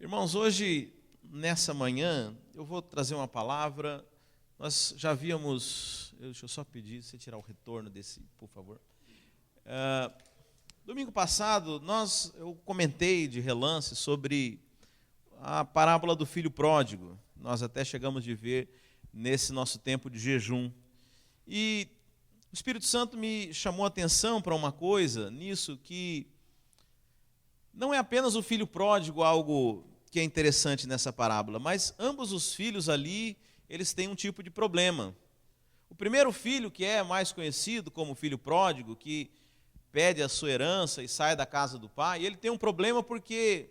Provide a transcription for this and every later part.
Irmãos, hoje, nessa manhã, eu vou trazer uma palavra. Nós já havíamos, deixa eu só pedir, você tirar o retorno desse, por favor. Domingo passado, eu comentei de relance sobre a parábola do filho pródigo. Nós até chegamos de ver nesse nosso tempo de jejum. E o Espírito Santo me chamou a atenção para uma coisa nisso, que não é apenas o filho pródigo algo que é interessante nessa parábola, mas ambos os filhos ali, eles têm um tipo de problema. O primeiro filho, que é mais conhecido como filho pródigo, que pede a sua herança e sai da casa do pai, ele tem um problema porque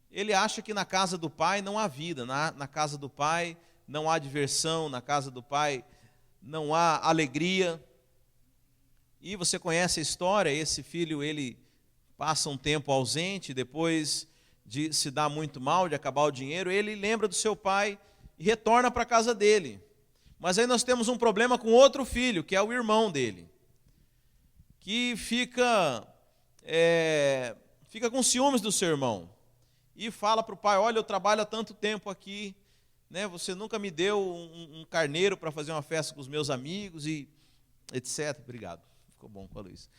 ele acha que na casa do pai não há vida, na casa do pai não há diversão, na casa do pai não há alegria. E você conhece a história, esse filho, ele passa um tempo ausente, depois de se dar muito mal, de acabar o dinheiro, ele lembra do seu pai e retorna para a casa dele. Mas aí nós temos um problema com outro filho, que é o irmão dele, que fica com ciúmes do seu irmão e fala para o pai: olha, eu trabalho há tanto tempo aqui, né, você nunca me deu um carneiro para fazer uma festa com os meus amigos e etc. Obrigado, ficou bom com a Luiz.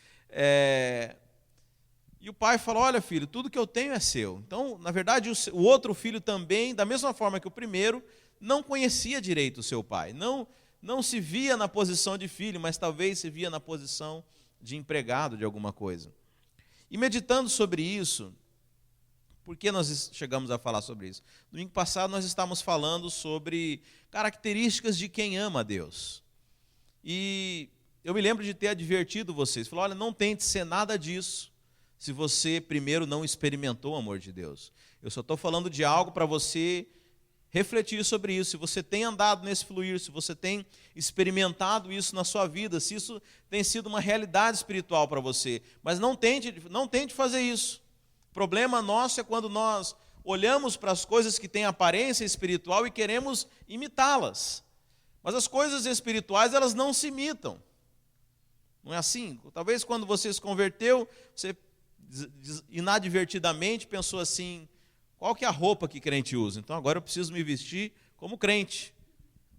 E o pai fala: olha, filho, tudo que eu tenho é seu. Então, na verdade, o outro filho também, da mesma forma que o primeiro, não conhecia direito o seu pai. Não se via na posição de filho, mas talvez se via na posição de empregado de alguma coisa. E meditando sobre isso, por que nós chegamos a falar sobre isso? Domingo passado nós estávamos falando sobre características de quem ama a Deus. E eu me lembro de ter advertido vocês. Falou: olha, não tente ser nada disso se você primeiro não experimentou o amor de Deus. Eu só estou falando de algo para você refletir sobre isso. Se você tem andado nesse fluir, se você tem experimentado isso na sua vida, se isso tem sido uma realidade espiritual para você. Mas não tente fazer isso. O problema nosso é quando nós olhamos para as coisas que têm aparência espiritual e queremos imitá-las. Mas as coisas espirituais, elas não se imitam. Não é assim? Talvez quando você se converteu, você inadvertidamente pensou assim: qual que é a roupa que crente usa? Então agora eu preciso me vestir como crente.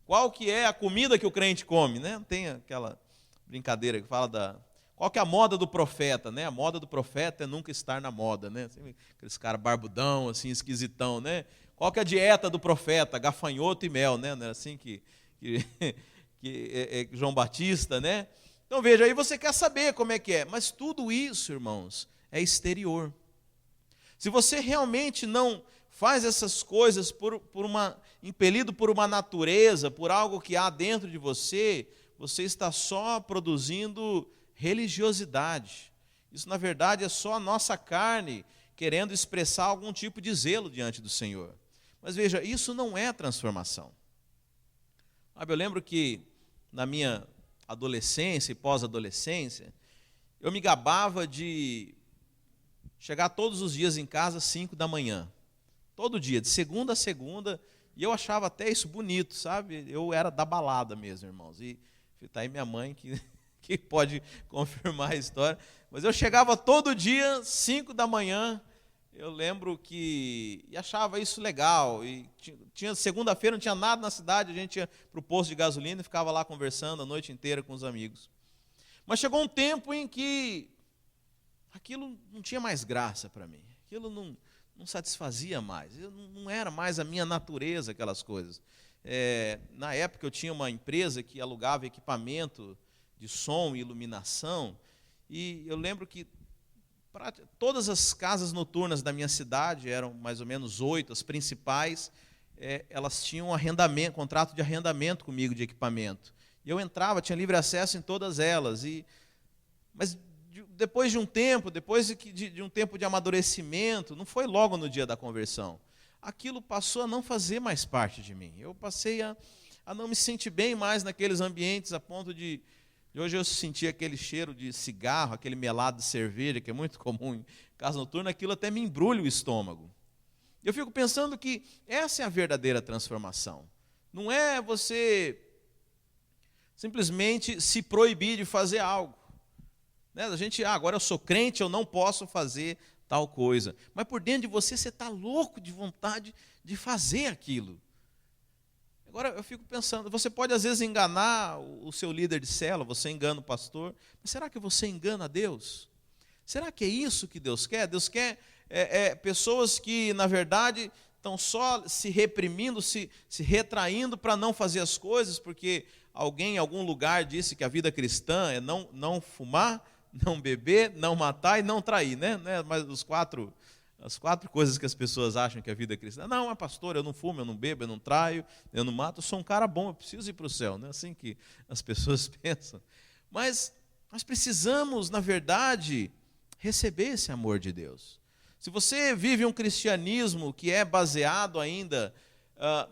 Qual que é a comida que o crente come? Né? Não tem aquela brincadeira que fala qual que é a moda do profeta? Né? A moda do profeta é nunca estar na moda. Né? Aqueles caras barbudão, assim, esquisitão. Né? Qual que é a dieta do profeta? Gafanhoto e mel. Né? Não é assim que João Batista, né? Então veja, aí você quer saber como é que é. Mas tudo isso, irmãos, é exterior. Se você realmente não faz essas coisas impelido por uma natureza, por algo que há dentro de você, você está só produzindo religiosidade. Isso, na verdade, é só a nossa carne querendo expressar algum tipo de zelo diante do Senhor. Mas veja, isso não é transformação. Eu lembro que na minha adolescência e pós-adolescência, eu me gabava de chegar todos os dias em casa às 5 da manhã. Todo dia, de segunda a segunda, e eu achava até isso bonito, sabe? Eu era da balada mesmo, irmãos. E está aí minha mãe que pode confirmar a história. Mas eu chegava todo dia, 5 da manhã, eu lembro e achava isso legal. E segunda-feira não tinha nada na cidade, a gente ia para o posto de gasolina e ficava lá conversando a noite inteira com os amigos. Mas chegou um tempo em que aquilo não tinha mais graça para mim, aquilo não satisfazia mais, não era mais a minha natureza, aquelas coisas. Na época eu tinha uma empresa que alugava equipamento de som e iluminação, e eu lembro que todas as casas noturnas da minha cidade, eram mais ou menos 8, as principais, elas tinham contrato de arrendamento comigo de equipamento. E eu entrava, tinha livre acesso em todas elas, mas depois de um tempo, de um tempo de amadurecimento, não foi logo no dia da conversão, aquilo passou a não fazer mais parte de mim. Eu passei a não me sentir bem mais naqueles ambientes, a ponto de hoje eu sentir aquele cheiro de cigarro, aquele melado de cerveja, que é muito comum em casa noturna, aquilo até me embrulha o estômago. Eu fico pensando que essa é a verdadeira transformação. Não é você simplesmente se proibir de fazer algo. A gente, agora eu sou crente, eu não posso fazer tal coisa. Mas por dentro de você está louco de vontade de fazer aquilo. Agora eu fico pensando, você pode às vezes enganar o seu líder de célula, você engana o pastor, mas será que você engana a Deus? Será que é isso que Deus quer? Deus quer pessoas que, na verdade, estão só se reprimindo, se retraindo para não fazer as coisas, porque alguém em algum lugar disse que a vida cristã é não fumar, não beber, não matar e não trair, né? Mas as quatro coisas que as pessoas acham que a vida é cristã. Não, mas pastor, eu não fumo, eu não bebo, eu não traio, eu não mato, eu sou um cara bom, eu preciso ir para o céu. Não é assim que as pessoas pensam. Mas nós precisamos, na verdade, receber esse amor de Deus. Se você vive um cristianismo que é baseado ainda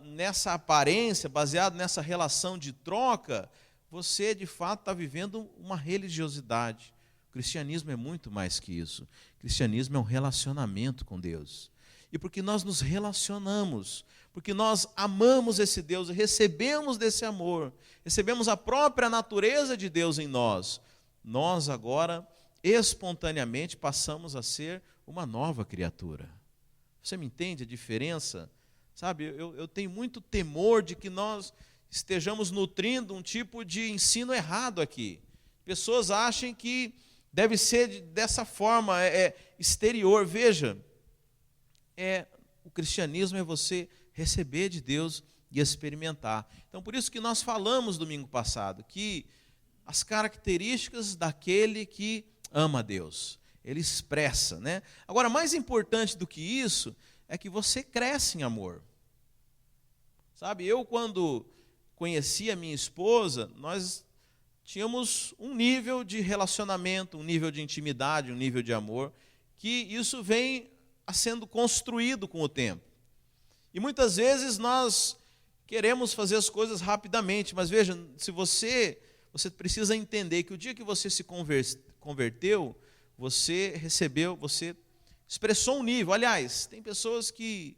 nessa aparência, baseado nessa relação de troca, você de fato está vivendo uma religiosidade. O cristianismo é muito mais que isso. O cristianismo é um relacionamento com Deus. E porque nós nos relacionamos, porque nós amamos esse Deus, recebemos desse amor, recebemos a própria natureza de Deus em nós, nós agora, espontaneamente, passamos a ser uma nova criatura. Você me entende a diferença? Sabe, eu tenho muito temor de que nós estejamos nutrindo um tipo de ensino errado aqui. Pessoas acham que deve ser dessa forma, exterior. Veja, o cristianismo é você receber de Deus e experimentar. Então, por isso que nós falamos domingo passado, que as características daquele que ama a Deus, ele expressa, né? Agora, mais importante do que isso, é que você cresce em amor. Sabe, eu quando conheci a minha esposa, nós tínhamos um nível de relacionamento, um nível de intimidade, um nível de amor, que isso vem sendo construído com o tempo. E muitas vezes nós queremos fazer as coisas rapidamente, mas veja, se você precisa entender que o dia que você se converteu, você recebeu, você expressou um nível. Aliás, tem pessoas que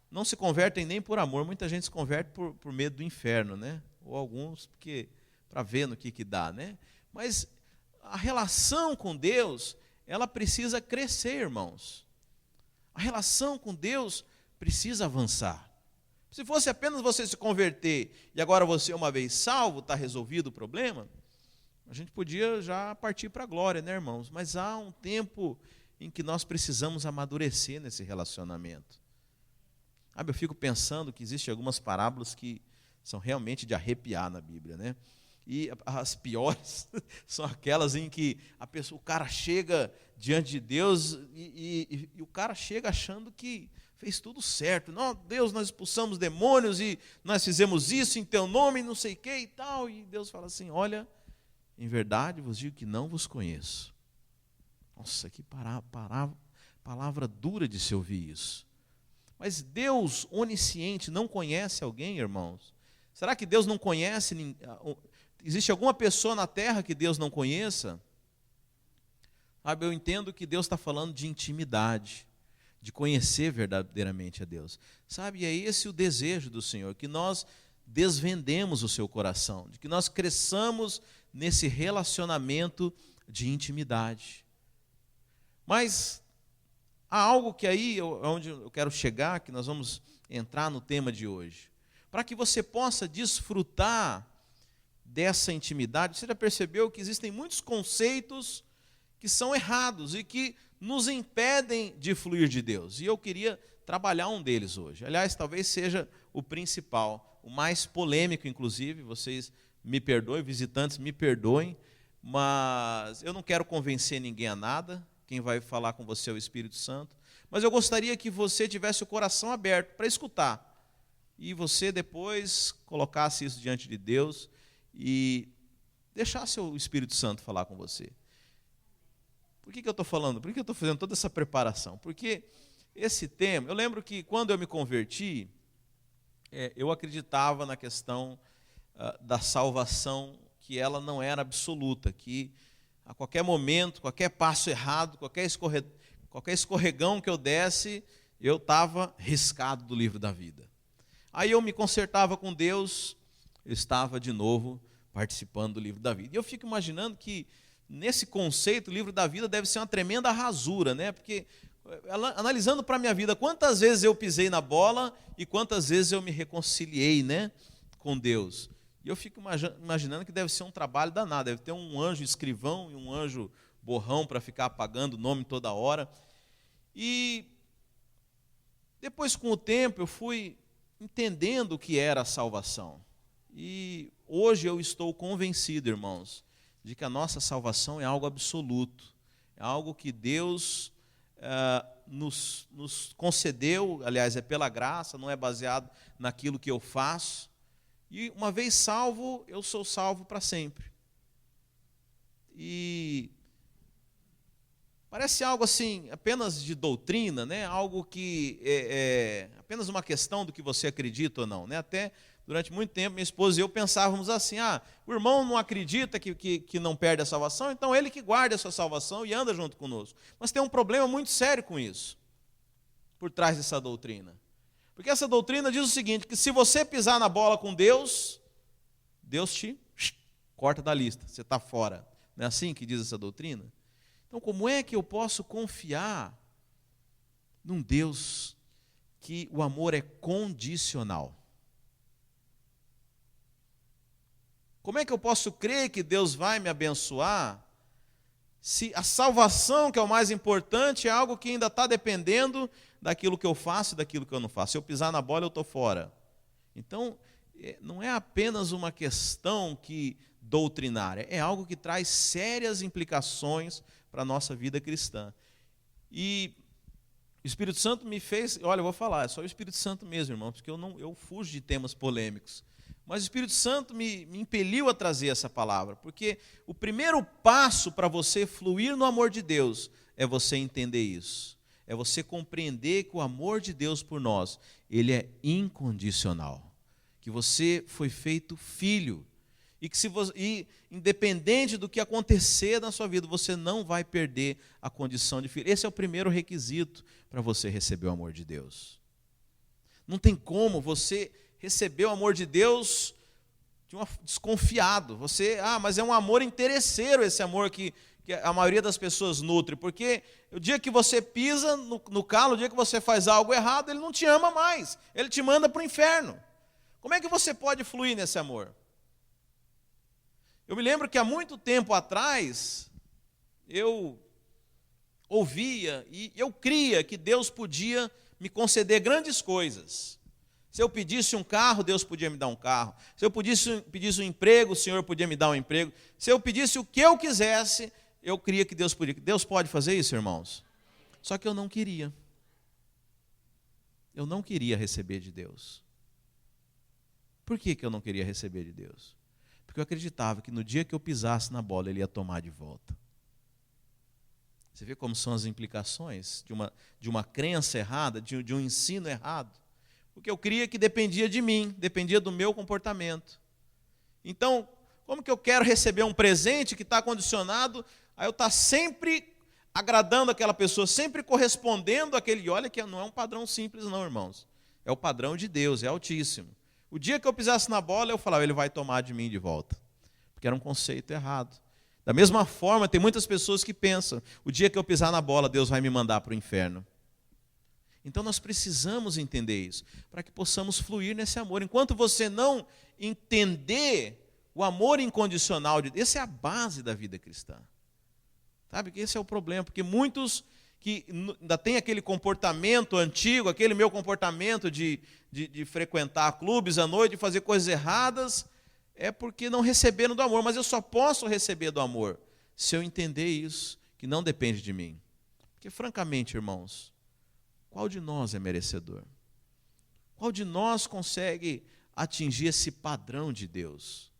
não se convertem nem por amor, muita gente se converte por medo do inferno, né? Ou alguns porque para ver no que dá, né? Mas a relação com Deus, ela precisa crescer, irmãos. A relação com Deus precisa avançar. Se fosse apenas você se converter e agora você, uma vez salvo, está resolvido o problema, a gente podia já partir para a glória, né, irmãos? Mas há um tempo em que nós precisamos amadurecer nesse relacionamento. Sabe, eu fico pensando que existem algumas parábolas que são realmente de arrepiar na Bíblia, né? E as piores são aquelas em que o cara chega diante de Deus e o cara chega achando que fez tudo certo. Não, Deus, nós expulsamos demônios e nós fizemos isso em teu nome, não sei o que e tal. E Deus fala assim, olha, em verdade vos digo que não vos conheço. Nossa, que palavra dura de se ouvir isso. Mas Deus onisciente não conhece alguém, irmãos? Será que Deus não conhece? Existe alguma pessoa na terra que Deus não conheça? Sabe, eu entendo que Deus está falando de intimidade, de conhecer verdadeiramente a Deus. Sabe, é esse o desejo do Senhor, que nós desvendemos o seu coração, de que nós cresçamos nesse relacionamento de intimidade. Mas há algo que aí, onde eu quero chegar, que nós vamos entrar no tema de hoje. Para que você possa desfrutar dessa intimidade, você já percebeu que existem muitos conceitos que são errados e que nos impedem de fluir de Deus. E eu queria trabalhar um deles hoje. Aliás, talvez seja o principal, o mais polêmico, inclusive. Vocês me perdoem, visitantes me perdoem, mas eu não quero convencer ninguém a nada. Quem vai falar com você é o Espírito Santo. Mas eu gostaria que você tivesse o coração aberto para escutar. E você depois colocasse isso diante de Deus e deixasse o Espírito Santo falar com você. Por que eu estou falando? Por que eu estou fazendo toda essa preparação? Porque esse tema, eu lembro que quando eu me converti, eu acreditava na questão da salvação, que ela não era absoluta, que a qualquer momento, qualquer passo errado, qualquer escorregão que eu desse, eu estava riscado do livro da vida. Aí eu me consertava com Deus, eu estava de novo participando do livro da vida. E eu fico imaginando que nesse conceito, o livro da vida deve ser uma tremenda rasura, né? Porque, analisando para a minha vida, quantas vezes eu pisei na bola e quantas vezes eu me reconciliei, né, com Deus. E eu fico imaginando que deve ser um trabalho danado, deve ter um anjo escrivão e um anjo borrão para ficar apagando o nome toda hora. E depois, com o tempo, eu fui entendendo o que era a salvação. E hoje eu estou convencido, irmãos, de que a nossa salvação é algo absoluto, é algo que Deus nos concedeu, aliás, é pela graça, não é baseado naquilo que eu faço. E uma vez salvo, eu sou salvo para sempre. E parece algo assim, apenas de doutrina, né? Algo que é apenas uma questão do que você acredita ou não, né? Até durante muito tempo, minha esposa e eu pensávamos assim, o irmão não acredita que não perde a salvação, então ele que guarda a sua salvação e anda junto conosco. Mas tem um problema muito sério com isso, por trás dessa doutrina. Porque essa doutrina diz o seguinte, que se você pisar na bola com Deus, Deus te corta da lista, você está fora. Não é assim que diz essa doutrina? Então, como é que eu posso confiar num Deus que o amor é condicional? Como é que eu posso crer que Deus vai me abençoar se a salvação, que é o mais importante, é algo que ainda está dependendo daquilo que eu faço e daquilo que eu não faço? Se eu pisar na bola, eu estou fora. Então, não é apenas uma questão doutrinária, é algo que traz sérias implicações para a nossa vida cristã. E o Espírito Santo me fez, olha, eu vou falar, é só o Espírito Santo mesmo, irmão, porque eu fujo de temas polêmicos. Mas o Espírito Santo me impeliu a trazer essa palavra, porque o primeiro passo para você fluir no amor de Deus é você entender isso. É você compreender que o amor de Deus por nós, ele é incondicional. Que você foi feito filho. E que independente do que acontecer na sua vida, você não vai perder a condição de filho. Esse é o primeiro requisito para você receber o amor de Deus. Não tem como você receber o amor de Deus desconfiado. Mas é um amor interesseiro esse amor que a maioria das pessoas nutre. Porque o dia que você pisa no calo, o dia que você faz algo errado, ele não te ama mais. Ele te manda para o inferno. Como é que você pode fluir nesse amor? Eu me lembro que há muito tempo atrás, eu ouvia e eu cria que Deus podia me conceder grandes coisas. Se eu pedisse um carro, Deus podia me dar um carro. Se eu pedisse um emprego, o Senhor podia me dar um emprego. Se eu pedisse o que eu quisesse, eu cria que Deus podia. Deus pode fazer isso, irmãos? Só que eu não queria. Eu não queria receber de Deus. Por que eu não queria receber de Deus? Porque eu acreditava que no dia que eu pisasse na bola, Ele ia tomar de volta. Você vê como são as implicações de uma crença errada, de um ensino errado? Porque eu cria que dependia de mim, dependia do meu comportamento. Então, como que eu quero receber um presente que está condicionado a eu estar sempre agradando aquela pessoa, sempre correspondendo àquele... Olha que não é um padrão simples não, irmãos. É o padrão de Deus, é altíssimo. O dia que eu pisasse na bola, eu falava, Ele vai tomar de mim de volta. Porque era um conceito errado. Da mesma forma, tem muitas pessoas que pensam, o dia que eu pisar na bola, Deus vai me mandar para o inferno. Então nós precisamos entender isso, para que possamos fluir nesse amor. Enquanto você não entender o amor incondicional de Deus, essa é a base da vida cristã. Sabe que esse é o problema, porque muitos que ainda têm aquele comportamento antigo, aquele meu comportamento de frequentar clubes à noite, de fazer coisas erradas, é porque não receberam do amor. Mas eu só posso receber do amor se eu entender isso, que não depende de mim. Porque francamente, irmãos, qual de nós é merecedor? Qual de nós consegue atingir esse padrão de Deus?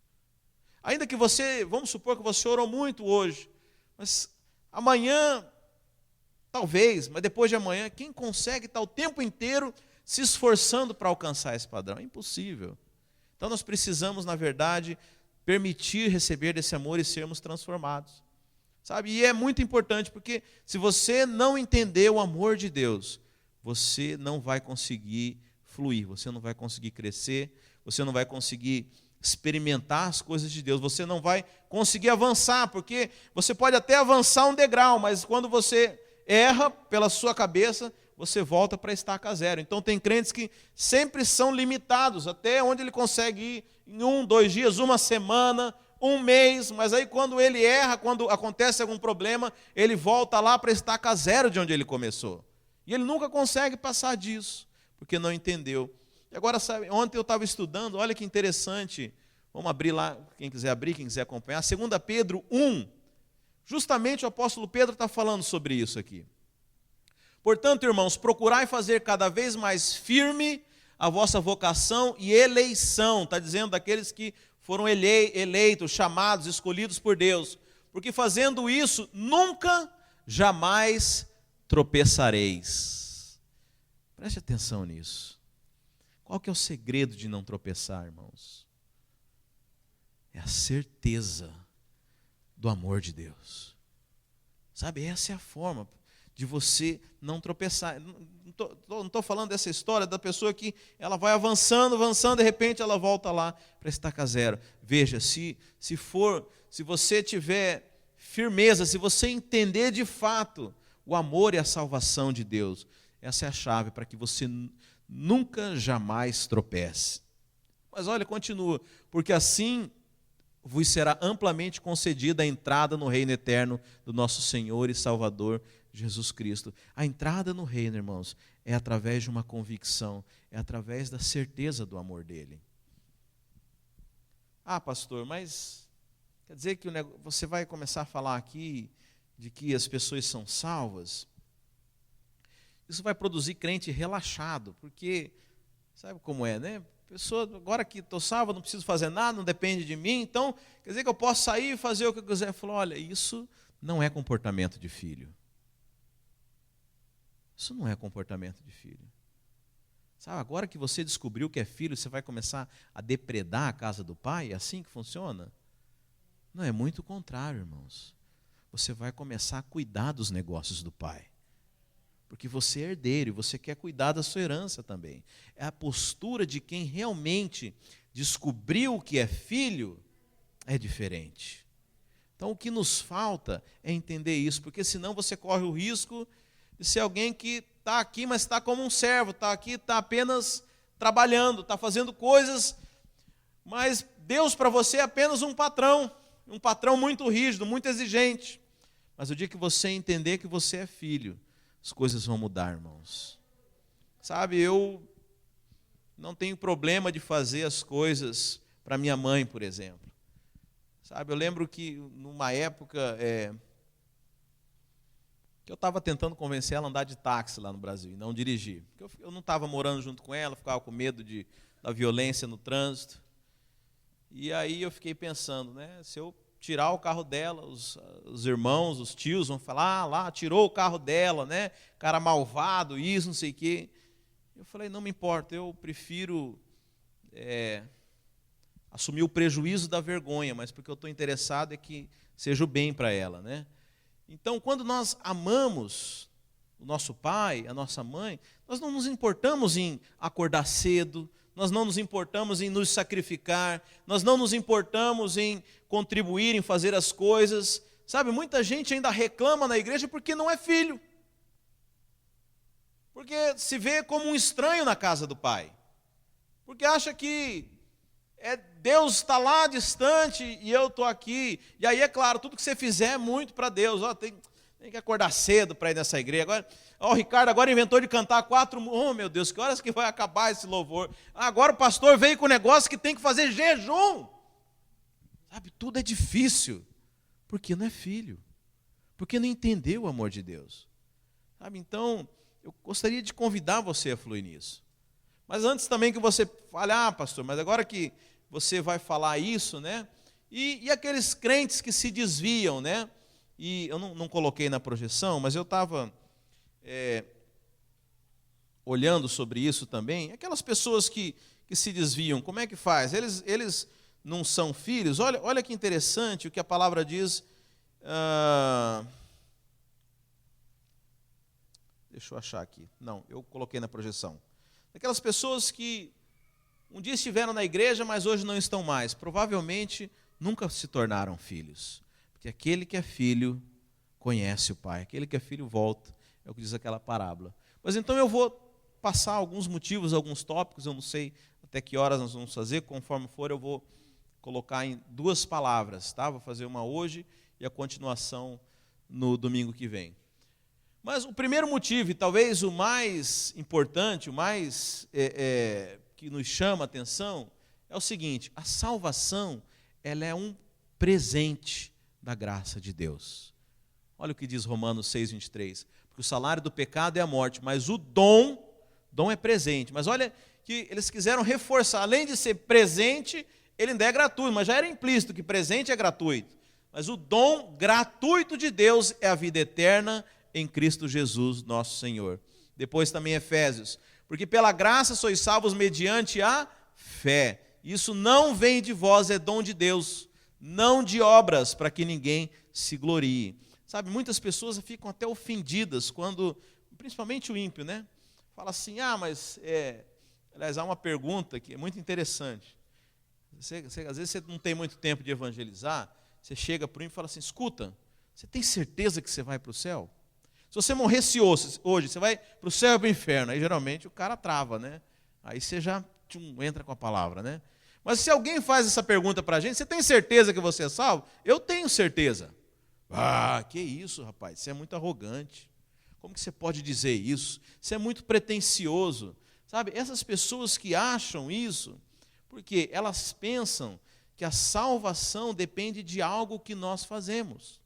Ainda que vamos supor que você orou muito hoje, mas amanhã, talvez, mas depois de amanhã, quem consegue estar o tempo inteiro se esforçando para alcançar esse padrão? É impossível. Então nós precisamos, na verdade, permitir receber desse amor e sermos transformados. Sabe? E é muito importante, porque se você não entender o amor de Deus, você não vai conseguir fluir, você não vai conseguir crescer, você não vai conseguir experimentar as coisas de Deus. Você não vai conseguir avançar, porque você pode até avançar um degrau, mas quando você erra pela sua cabeça, você volta para a estaca zero. Então tem crentes que sempre são limitados, até onde ele consegue ir em 1, 2 dias, uma semana, um mês, mas aí quando ele erra, quando acontece algum problema, ele volta lá para a estaca zero de onde ele começou. E ele nunca consegue passar disso, porque não entendeu. E agora, sabe, ontem eu estava estudando, olha que interessante, vamos abrir lá, quem quiser abrir, quem quiser acompanhar, 2 Pedro 1, justamente o apóstolo Pedro está falando sobre isso aqui. Portanto, irmãos, procurai fazer cada vez mais firme a vossa vocação e eleição, está dizendo daqueles que foram eleitos, chamados, escolhidos por Deus, porque fazendo isso, nunca, jamais tropeçareis. Preste atenção nisso. Qual que é o segredo de não tropeçar, irmãos? É a certeza do amor de Deus. Sabe, essa é a forma de você não tropeçar. Não estou falando dessa história da pessoa que ela vai avançando, de repente ela volta lá para estaca zero. Veja, se você tiver firmeza, se você entender de fato o amor e a salvação de Deus, essa é a chave para que você nunca, jamais tropece. Mas olha, continua, porque assim vos será amplamente concedida a entrada no reino eterno do nosso Senhor e Salvador Jesus Cristo. A entrada no reino, irmãos, é através de uma convicção, é através da certeza do amor dele. Ah, pastor, mas quer dizer que você vai começar a falar aqui de que as pessoas são salvas? Isso vai produzir crente relaxado, porque sabe como é, né? Pessoa, agora que estou salvo, não preciso fazer nada, não depende de mim, então quer dizer que eu posso sair e fazer o que eu quiser. Falou, olha, isso não é comportamento de filho. Isso não é comportamento de filho. Sabe, agora que você descobriu que é filho, você vai começar a depredar a casa do pai? É assim que funciona? Não, é muito contrário, irmãos. Você vai começar a cuidar dos negócios do pai. Porque você é herdeiro e você quer cuidar da sua herança também. É a postura de quem realmente descobriu o que é filho, é diferente. Então o que nos falta é entender isso, porque senão você corre o risco de ser alguém que está aqui, mas está como um servo, está aqui, está apenas trabalhando, está fazendo coisas, mas Deus para você é apenas um patrão muito rígido, muito exigente. Mas o dia que você entender que você é filho, as coisas vão mudar, irmãos. Sabe, eu não tenho problema de fazer as coisas para minha mãe, por exemplo. Sabe, eu lembro que numa época que eu estava tentando convencer ela a andar de táxi lá no Brasil e não dirigir. Porque eu não estava morando junto com ela, ficava com medo da violência no trânsito. E aí eu fiquei pensando, né, se eu tirar o carro dela, os irmãos, os tios vão falar, lá, tirou o carro dela, né, cara malvado, isso, não sei o quê. Eu falei, não me importa, eu prefiro assumir o prejuízo da vergonha, mas porque eu estou interessado é que seja o bem para ela, né? Então, quando nós amamos o nosso pai, a nossa mãe, nós não nos importamos em acordar cedo, nós não nos importamos em nos sacrificar, nós não nos importamos em contribuir, em fazer as coisas. Sabe, muita gente ainda reclama na igreja porque não é filho. Porque se vê como um estranho na casa do pai. Porque acha que Deus está lá distante e eu estou aqui. E aí, é claro, tudo que você fizer é muito para Deus. Tem que acordar cedo para ir nessa igreja. Agora, o Ricardo agora inventou de cantar 4. Oh, meu Deus, que horas que vai acabar esse louvor? Agora o pastor veio com o negócio que tem que fazer jejum. Sabe, tudo é difícil. Porque não é filho. Porque não entendeu o amor de Deus. Sabe, então, eu gostaria de convidar você a fluir nisso. Mas antes também que você fale, pastor, mas agora que você vai falar isso, né? E aqueles crentes que se desviam, né? E eu não coloquei na projeção, mas eu estava olhando sobre isso também. Aquelas pessoas que se desviam, como é que faz? Eles não são filhos? Olha que interessante o que a palavra diz. Deixa eu achar aqui. Não, eu coloquei na projeção. Aquelas pessoas que um dia estiveram na igreja, mas hoje não estão mais. Provavelmente nunca se tornaram filhos. Porque aquele que é filho conhece o Pai. Aquele que é filho volta. É o que diz aquela parábola. Mas então eu vou passar alguns motivos, alguns tópicos. Eu não sei até que horas nós vamos fazer. Conforme for, eu vou colocar em 2 palavras. Tá? Vou fazer uma hoje e a continuação no domingo que vem. Mas o primeiro motivo, e talvez o mais importante, o mais que nos chama a atenção, é o seguinte: a salvação, ela é um presente da graça de Deus. Olha o que diz Romanos 6:23. Porque o salário do pecado é a morte, mas o dom é presente. Mas olha que eles quiseram reforçar, além de ser presente, ele ainda é gratuito, mas já era implícito que presente é gratuito. Mas o dom gratuito de Deus é a vida eterna em Cristo Jesus, nosso Senhor. Depois também Efésios. Porque pela graça sois salvos mediante a fé. Isso não vem de vós, é dom de Deus, não de obras, para que ninguém se glorie. Sabe, muitas pessoas ficam até ofendidas quando, principalmente o ímpio, né? Fala assim, mas... Aliás, há uma pergunta que é muito interessante. Às vezes você não tem muito tempo de evangelizar, você chega para o ímpio e fala assim, escuta, você tem certeza que você vai para o céu? Se você morresse hoje, você vai para o céu ou para o inferno? Aí geralmente o cara trava, né? Aí você já entra com a palavra, né? Mas se alguém faz essa pergunta para a gente, você tem certeza que você é salvo? Eu tenho certeza. Que isso, rapaz, você é muito arrogante. Como que você pode dizer isso? Você é muito pretensioso. Sabe, essas pessoas que acham isso, porque elas pensam que a salvação depende de algo que nós fazemos.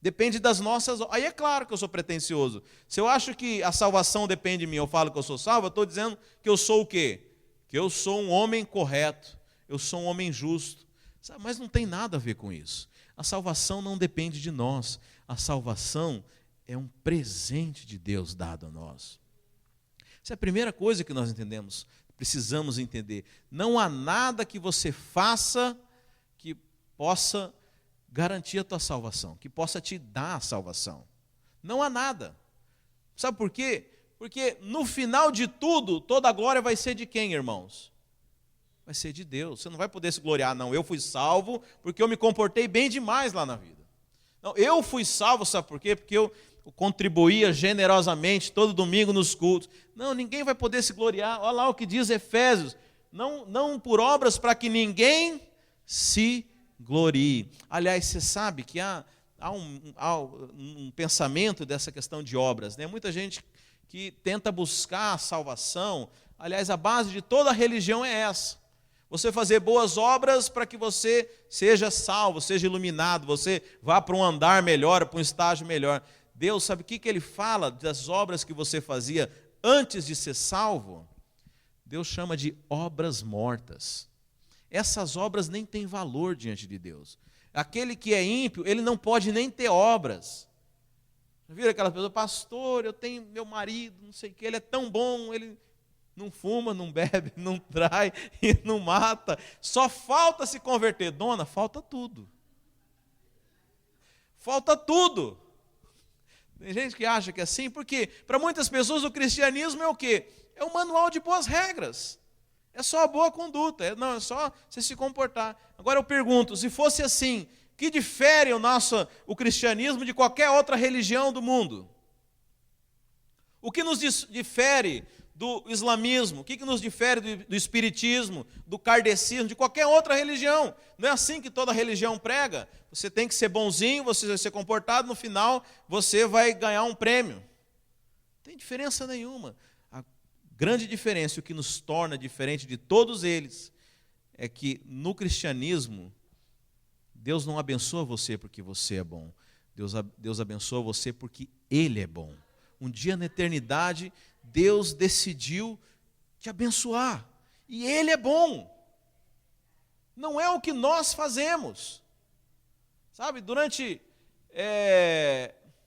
Depende das nossas... Aí é claro que eu sou pretensioso. Se eu acho que a salvação depende de mim, eu falo que eu sou salvo, eu estou dizendo que eu sou o quê? Que eu sou um homem correto, eu sou um homem justo. Mas não tem nada a ver com isso. A salvação não depende de nós. A salvação é um presente de Deus dado a nós. Essa é a primeira coisa que nós entendemos, precisamos entender. Não há nada que você faça que possa garantir a tua salvação, que possa te dar a salvação. Não há nada. Sabe por quê? Porque no final de tudo, toda a glória vai ser de quem, irmãos? Vai ser de Deus. Você não vai poder se gloriar, não. Eu fui salvo porque eu me comportei bem demais lá na vida. Não, eu fui salvo, sabe por quê? Porque eu contribuía generosamente todo domingo nos cultos. Não, ninguém vai poder se gloriar. Olha lá o que diz Efésios. Não por obras para que ninguém se glorie. Aliás, você sabe que há um pensamento dessa questão de obras, né? Muita gente que tenta buscar a salvação. Aliás, a base de toda a religião é essa. Você fazer boas obras para que você seja salvo, seja iluminado, você vá para um andar melhor, para um estágio melhor. Deus, sabe o que ele fala das obras que você fazia antes de ser salvo? Deus chama de obras mortas. Essas obras nem têm valor diante de Deus. Aquele que é ímpio, ele não pode nem ter obras. Já viram aquela pessoa, pastor, eu tenho meu marido, não sei o que, ele é tão bom, ele não fuma, não bebe, não trai e não mata. Só falta se converter. Dona, falta tudo. Falta tudo. Tem gente que acha que é assim, porque para muitas pessoas o cristianismo é o quê? É um manual de boas regras. É só a boa conduta, é só você se comportar. Agora eu pergunto, se fosse assim, que difere o cristianismo de qualquer outra religião do mundo? O que nos difere do islamismo? O que nos difere do espiritismo, do kardecismo, de qualquer outra religião? Não é assim que toda religião prega? Você tem que ser bonzinho, você vai ser comportado, no final você vai ganhar um prêmio. Não tem diferença nenhuma. A grande diferença, o que nos torna diferente de todos eles, é que no cristianismo, Deus não abençoa você porque você é bom. Deus abençoa você porque Ele é bom. Um dia na eternidade, Deus decidiu te abençoar. E Ele é bom. Não é o que nós fazemos. Sabe, durante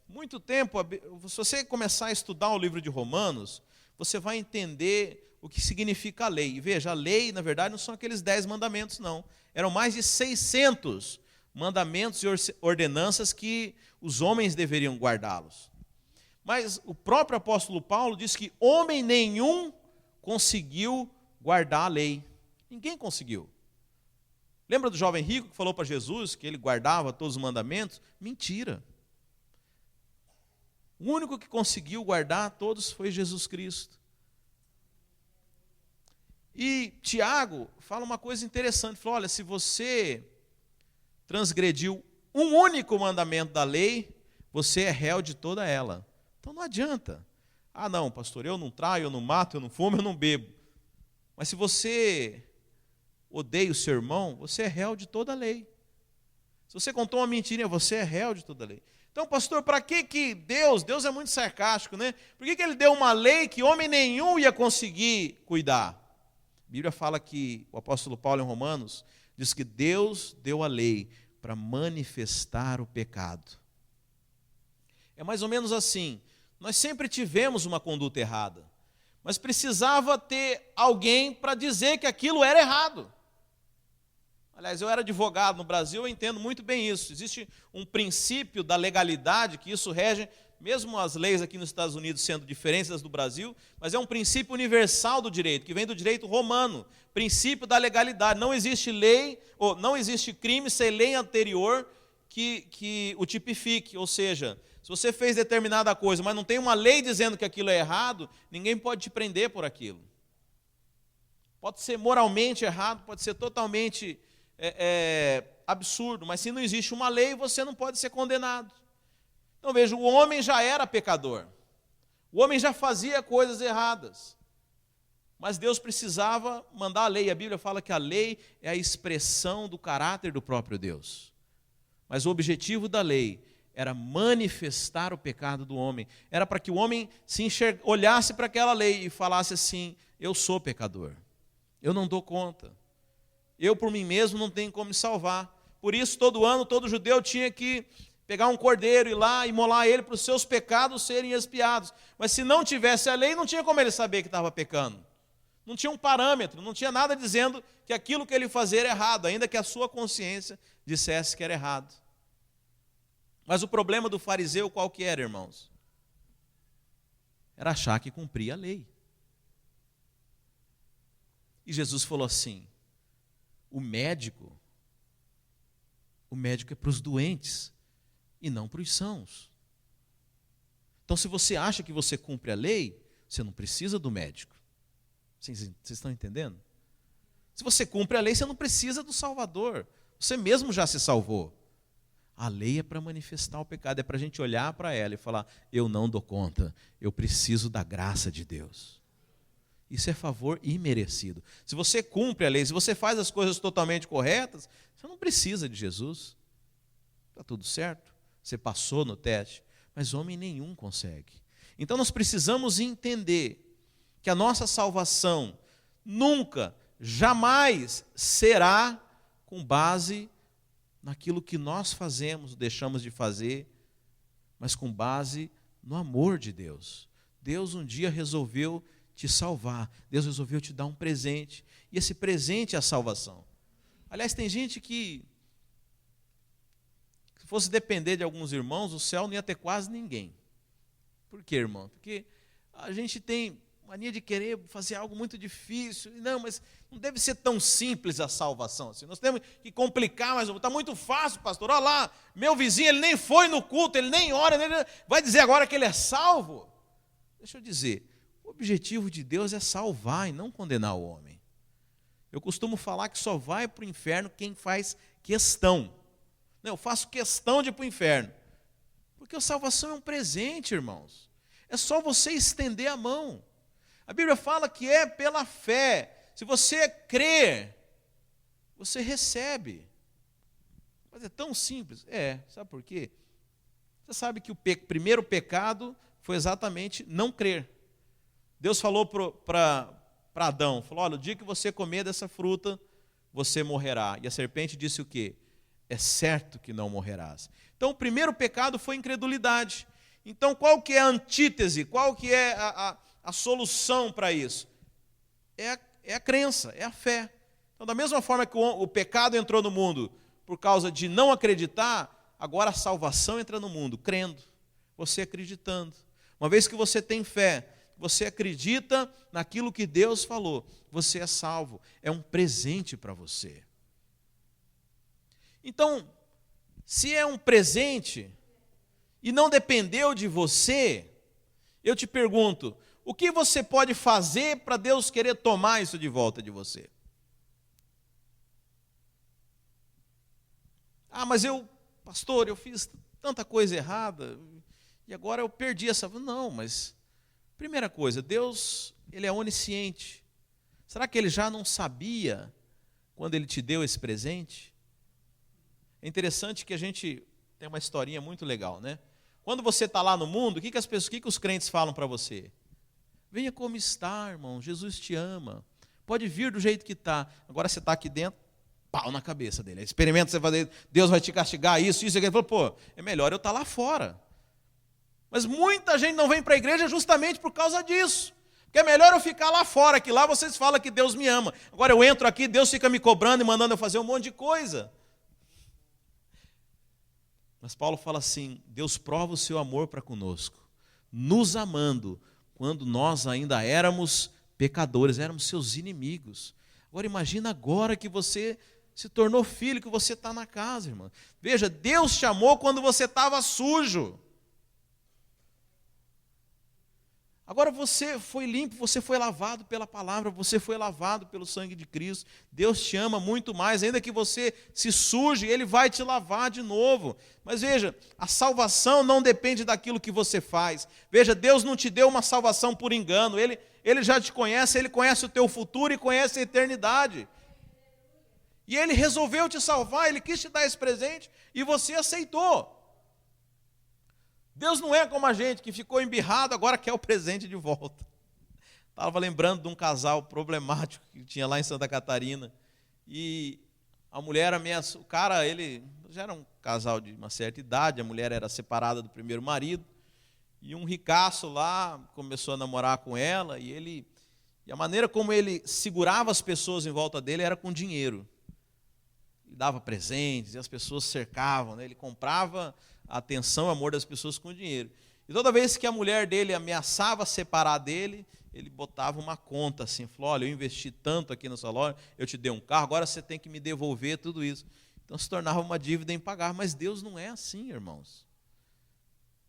muito tempo, se você começar a estudar o livro de Romanos, você vai entender o que significa a lei. E veja, a lei, na verdade, não são aqueles 10 mandamentos, não. Eram mais de 600 mandamentos e ordenanças que os homens deveriam guardá-los. Mas o próprio apóstolo Paulo diz que homem nenhum conseguiu guardar a lei. Ninguém conseguiu. Lembra do jovem rico que falou para Jesus que ele guardava todos os mandamentos? Mentira. O único que conseguiu guardar todos foi Jesus Cristo. E Tiago fala uma coisa interessante. Falou, olha, se você transgrediu um único mandamento da lei, você é réu de toda ela. Então não adianta. Ah, não, pastor, eu não traio, eu não mato, eu não fumo, eu não bebo. Mas se você odeia o seu irmão, você é réu de toda a lei. Se você contou uma mentirinha, você é réu de toda a lei. Então, pastor, para que Deus é muito sarcástico, né? Por que ele deu uma lei que homem nenhum ia conseguir cuidar? A Bíblia fala que o apóstolo Paulo em Romanos diz que Deus deu a lei para manifestar o pecado. É mais ou menos assim. Nós sempre tivemos uma conduta errada, mas precisava ter alguém para dizer que aquilo era errado. Aliás, eu era advogado no Brasil, eu entendo muito bem isso. Existe um princípio da legalidade, que isso rege, mesmo as leis aqui nos Estados Unidos sendo diferentes das do Brasil, mas é um princípio universal do direito, que vem do direito romano, princípio da legalidade. Não existe lei, ou não existe crime sem lei anterior que o tipifique, ou seja, se você fez determinada coisa, mas não tem uma lei dizendo que aquilo é errado, ninguém pode te prender por aquilo. Pode ser moralmente errado, pode ser totalmente absurdo, mas se não existe uma lei, você não pode ser condenado. Então veja, o homem já era pecador, o homem já fazia coisas erradas, mas Deus precisava mandar a lei. A Bíblia fala que a lei é a expressão do caráter do próprio Deus, mas o objetivo da lei era manifestar o pecado do homem, era para que o homem olhasse para aquela lei e falasse assim, eu sou pecador, eu não dou conta, eu por mim mesmo não tenho como me salvar. Por isso todo ano, todo judeu tinha que pegar um cordeiro, ir lá e imolar ele para os seus pecados serem expiados. Mas se não tivesse a lei, não tinha como ele saber que estava pecando. Não tinha um parâmetro, não tinha nada dizendo que aquilo que ele fazia era errado, ainda que a sua consciência dissesse que era errado. Mas o problema do fariseu qual que era, irmãos? Era achar que cumpria a lei. E Jesus falou assim, o médico é para os doentes e não para os sãos. Então, se você acha que você cumpre a lei, você não precisa do médico. Vocês estão entendendo? Se você cumpre a lei, você não precisa do Salvador. Você mesmo já se salvou. A lei é para manifestar o pecado, é para a gente olhar para ela e falar, eu não dou conta, eu preciso da graça de Deus. Isso é favor imerecido. Se você cumpre a lei, se você faz as coisas totalmente corretas, você não precisa de Jesus. Está tudo certo, você passou no teste, mas homem nenhum consegue. Então nós precisamos entender que a nossa salvação nunca, jamais será com base naquilo que nós fazemos, deixamos de fazer, mas com base no amor de Deus. Deus um dia resolveu te salvar, Deus resolveu te dar um presente, e esse presente é a salvação. Aliás, tem gente que, se fosse depender de alguns irmãos, o céu não ia ter quase ninguém. Por quê, irmão? Porque a gente tem mania de querer fazer algo muito difícil. Não, mas não deve ser tão simples a salvação assim. Nós temos que complicar, mas está muito fácil, pastor. Olha lá, meu vizinho, ele nem foi no culto, ele nem ora, ele vai dizer agora que ele é salvo? Deixa eu dizer, o objetivo de Deus é salvar e não condenar o homem. Eu costumo falar que só vai para o inferno quem faz questão. Não, eu faço questão de ir para o inferno. Porque a salvação é um presente, irmãos. É só você estender a mão. A Bíblia fala que é pela fé. Se você crer, você recebe. Mas é tão simples. Sabe por quê? Você sabe que o primeiro pecado foi exatamente não crer. Deus falou para Adão, falou, olha, o dia que você comer dessa fruta, você morrerá. E a serpente disse o quê? É certo que não morrerás. Então o primeiro pecado foi incredulidade. Então qual que é a antítese? Qual que é a solução para isso? É a crença, é a fé. Então da mesma forma que o pecado entrou no mundo por causa de não acreditar, agora a salvação entra no mundo, crendo, você acreditando. Uma vez que você tem fé, você acredita naquilo que Deus falou, você é salvo. É um presente para você. Então, se é um presente e não dependeu de você, eu te pergunto, o que você pode fazer para Deus querer tomar isso de volta de você? Ah, mas pastor, eu fiz tanta coisa errada e agora eu perdi essa... Não, mas primeira coisa, Deus, Ele é onisciente. Será que Ele já não sabia quando Ele te deu esse presente? É interessante que a gente tem uma historinha muito legal, né? Quando você está lá no mundo, o que os crentes falam para você? Venha como está, irmão, Jesus te ama. Pode vir do jeito que está. Agora você está aqui dentro, pau na cabeça dele. Experimenta você fazer, Deus vai te castigar, isso. Ele falou, pô, é melhor eu estar lá fora. Mas muita gente não vem para a igreja justamente por causa disso. Porque é melhor eu ficar lá fora, que lá vocês falam que Deus me ama. Agora eu entro aqui, Deus fica me cobrando e mandando eu fazer um monte de coisa. Mas Paulo fala assim, Deus prova o seu amor para conosco, nos amando, quando nós ainda éramos pecadores, éramos seus inimigos. Agora imagina agora que você se tornou filho, que você está na casa, irmão. Veja, Deus te amou quando você estava sujo. Agora você foi limpo, você foi lavado pela palavra, você foi lavado pelo sangue de Cristo. Deus te ama muito mais, ainda que você se suje, Ele vai te lavar de novo. Mas veja, a salvação não depende daquilo que você faz. Veja, Deus não te deu uma salvação por engano, Ele já te conhece, Ele conhece o teu futuro e conhece a eternidade. E Ele resolveu te salvar, Ele quis te dar esse presente e você aceitou. Deus não é como a gente que ficou embirrado, agora quer o presente de volta. Estava lembrando de um casal problemático que tinha lá em Santa Catarina. E a mulher ameaçou, o cara, ele já era um casal de uma certa idade, a mulher era separada do primeiro marido, e um ricaço lá começou a namorar com ela, e a maneira como ele segurava as pessoas em volta dele era com dinheiro. Ele dava presentes, e as pessoas cercavam, né? Ele comprava a atenção e o amor das pessoas com dinheiro. E toda vez que a mulher dele ameaçava separar dele, ele botava uma conta assim, falou, olha, eu investi tanto aqui na sua loja, eu te dei um carro, agora você tem que me devolver tudo isso. Então se tornava uma dívida impagável, mas Deus não é assim, irmãos.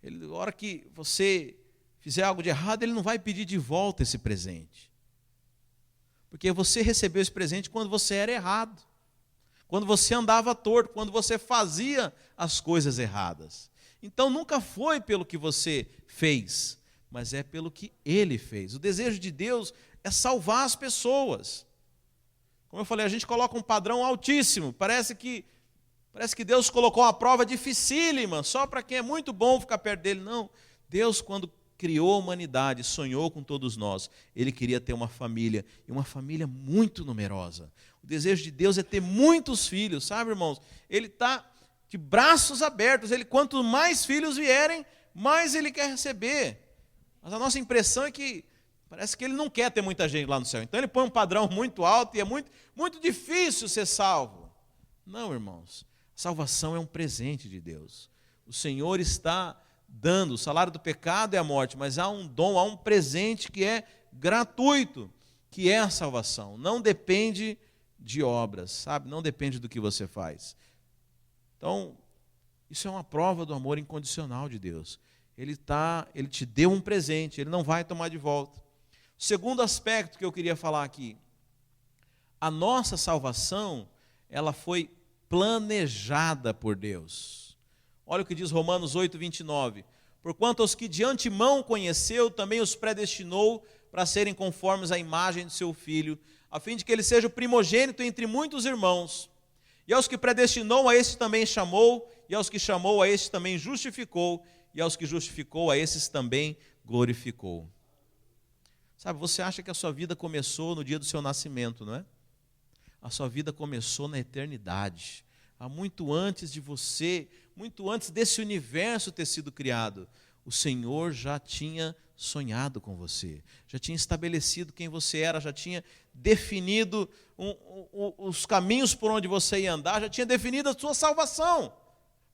Na hora que você fizer algo de errado, Ele não vai pedir de volta esse presente. Porque você recebeu esse presente quando você era errado. Quando você andava torto, quando você fazia as coisas erradas. Então nunca foi pelo que você fez, mas é pelo que Ele fez. O desejo de Deus é salvar as pessoas. Como eu falei, a gente coloca um padrão altíssimo. Parece que Deus colocou uma prova dificílima, só para quem é muito bom ficar perto dele. Não, Deus quando criou a humanidade, sonhou com todos nós, Ele queria ter uma família, e uma família muito numerosa. O desejo de Deus é ter muitos filhos, sabe, irmãos? Ele está de braços abertos, quanto mais filhos vierem, mais Ele quer receber. Mas a nossa impressão é que parece que Ele não quer ter muita gente lá no céu. Então Ele põe um padrão muito alto e é muito, muito difícil ser salvo. Não, irmãos, salvação é um presente de Deus. O Senhor está dando, o salário do pecado é a morte, mas há um dom, há um presente que é gratuito, que é a salvação. Não depende de obras, sabe? Não depende do que você faz. Então, isso é uma prova do amor incondicional de Deus. Ele te deu um presente, Ele não vai tomar de volta. O segundo aspecto que eu queria falar aqui, a nossa salvação, ela foi planejada por Deus. Olha o que diz Romanos 8, 29. Porquanto aos que de antemão conheceu, também os predestinou para serem conformes à imagem de seu Filho, a fim de que ele seja o primogênito entre muitos irmãos. E aos que predestinou, a estes também chamou, e aos que chamou, a estes também justificou, e aos que justificou, a esses também glorificou. Sabe, você acha que a sua vida começou no dia do seu nascimento, não é? A sua vida começou na eternidade. Há muito antes de você, muito antes desse universo ter sido criado, o Senhor já tinha sonhado com você, já tinha estabelecido quem você era, já tinha definido os caminhos por onde você ia andar, já tinha definido a sua salvação.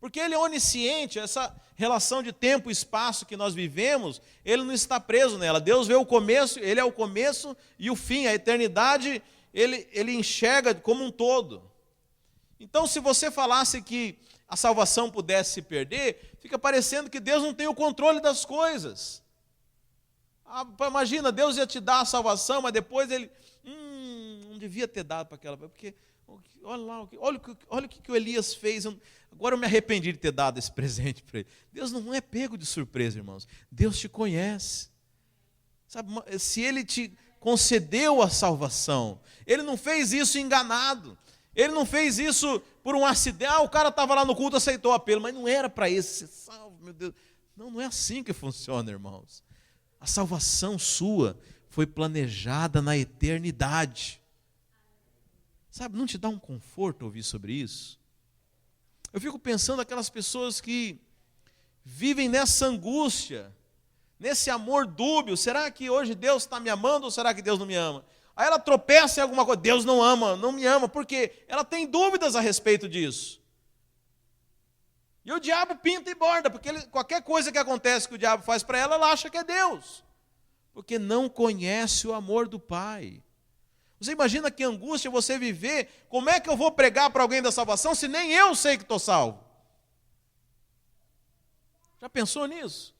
Porque Ele é onisciente, essa relação de tempo e espaço que nós vivemos, Ele não está preso nela. Deus vê o começo, Ele é o começo e o fim, a eternidade, Ele enxerga como um todo. Então, se você falasse que a salvação pudesse se perder, fica parecendo que Deus não tem o controle das coisas. Imagina, Deus ia te dar a salvação, mas depois Ele, não devia ter dado para aquela, porque olha lá, olha o que o Elias fez. Agora eu me arrependi de ter dado esse presente para ele. Deus não é pego de surpresa, irmãos. Deus te conhece. Sabe, se Ele te concedeu a salvação, Ele não fez isso enganado. Ele não fez isso por um acidente. O cara estava lá no culto, aceitou o apelo, mas não era para esse ser salvo, meu Deus. Não é assim que funciona, irmãos. A salvação sua foi planejada na eternidade. Sabe, não te dá um conforto ouvir sobre isso? Eu fico pensando aquelas pessoas que vivem nessa angústia, nesse amor dúbio. Será que hoje Deus está me amando ou será que Deus não me ama? Aí ela tropeça em alguma coisa, Deus não ama, não me ama, porque ela tem dúvidas a respeito disso. E o diabo pinta e borda, porque qualquer coisa que acontece que o diabo faz para ela, ela acha que é Deus. Porque não conhece o amor do Pai. Você imagina que angústia você viver, como é que eu vou pregar para alguém da salvação se nem eu sei que estou salvo? Já pensou nisso?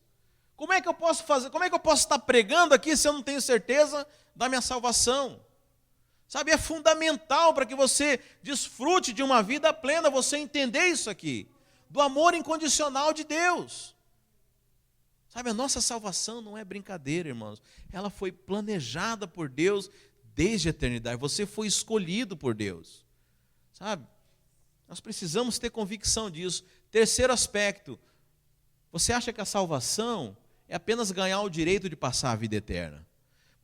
Como é que eu posso fazer? Como é que eu posso estar pregando aqui se eu não tenho certeza da minha salvação? Sabe, é fundamental para que você desfrute de uma vida plena, você entender isso aqui, do amor incondicional de Deus. Sabe, a nossa salvação não é brincadeira, irmãos. Ela foi planejada por Deus desde a eternidade. Você foi escolhido por Deus. Sabe? Nós precisamos ter convicção disso. Terceiro aspecto. Você acha que a salvação é apenas ganhar o direito de passar a vida eterna?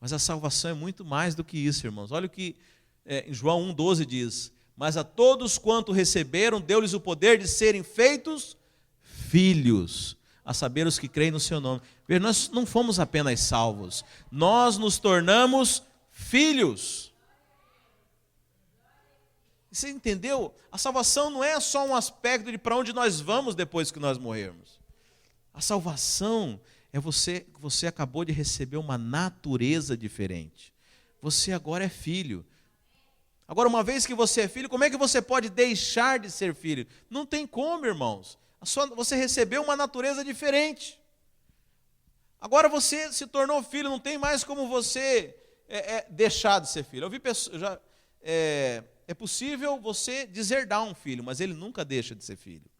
Mas a salvação é muito mais do que isso, irmãos. Olha o que em João 1,12 diz. Mas a todos quanto receberam, deu-lhes o poder de serem feitos filhos, a saber os que creem no seu nome. Veja, nós não fomos apenas salvos, nós nos tornamos filhos. Você entendeu? A salvação não é só um aspecto de para onde nós vamos depois que nós morrermos. A salvação é você acabou de receber uma natureza diferente. Você agora é filho. Agora, uma vez que você é filho, como é que você pode deixar de ser filho? Não tem como, irmãos. Você recebeu uma natureza diferente. Agora você se tornou filho, não tem mais como você deixar de ser filho. Eu vi pessoas, é possível você deserdar um filho, mas ele nunca deixa de ser filho.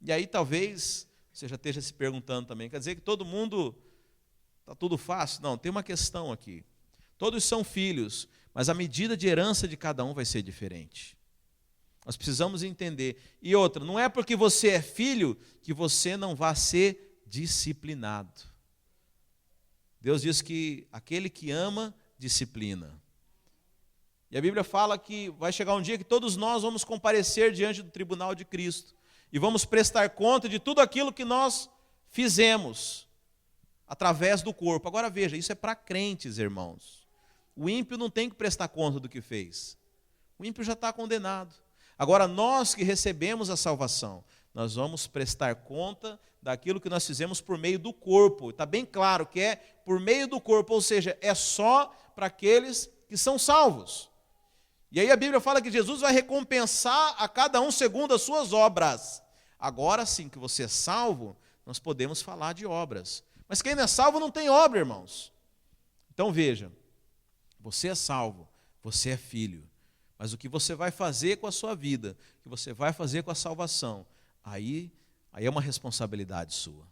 E aí talvez você já esteja se perguntando também, quer dizer que todo mundo, está tudo fácil? Não, tem uma questão aqui. Todos são filhos, mas a medida de herança de cada um vai ser diferente. Nós precisamos entender. E outra, não é porque você é filho que você não vai ser disciplinado. Deus diz que aquele que ama, disciplina. E a Bíblia fala que vai chegar um dia que todos nós vamos comparecer diante do tribunal de Cristo. E vamos prestar conta de tudo aquilo que nós fizemos através do corpo. Agora veja, isso é para crentes, irmãos. O ímpio não tem que prestar conta do que fez. O ímpio já está condenado. Agora, nós que recebemos a salvação, nós vamos prestar conta daquilo que nós fizemos por meio do corpo. Está bem claro que é por meio do corpo, ou seja, é só para aqueles que são salvos. E aí a Bíblia fala que Jesus vai recompensar a cada um segundo as suas obras. Agora sim que você é salvo, nós podemos falar de obras. Mas quem não é salvo não tem obra, irmãos. Então veja, você é salvo, você é filho. Mas o que você vai fazer com a sua vida, o que você vai fazer com a salvação, aí é uma responsabilidade sua.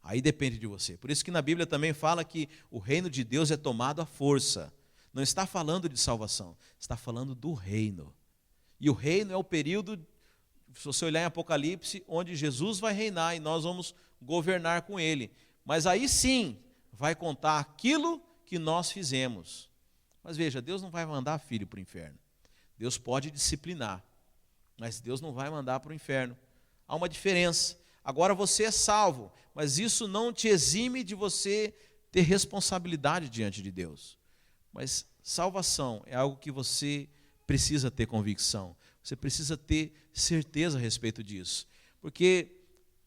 Aí depende de você. Por isso que na Bíblia também fala que o reino de Deus é tomado à força. Não está falando de salvação, está falando do reino. E o reino é o período, se você olhar em Apocalipse, onde Jesus vai reinar e nós vamos governar com ele. Mas aí sim, vai contar aquilo que nós fizemos. Mas veja, Deus não vai mandar filho para o inferno. Deus pode disciplinar, mas Deus não vai mandar para o inferno. Há uma diferença. Agora você é salvo, mas isso não te exime de você ter responsabilidade diante de Deus. Mas salvação é algo que você precisa ter convicção. Você precisa ter certeza a respeito disso. porque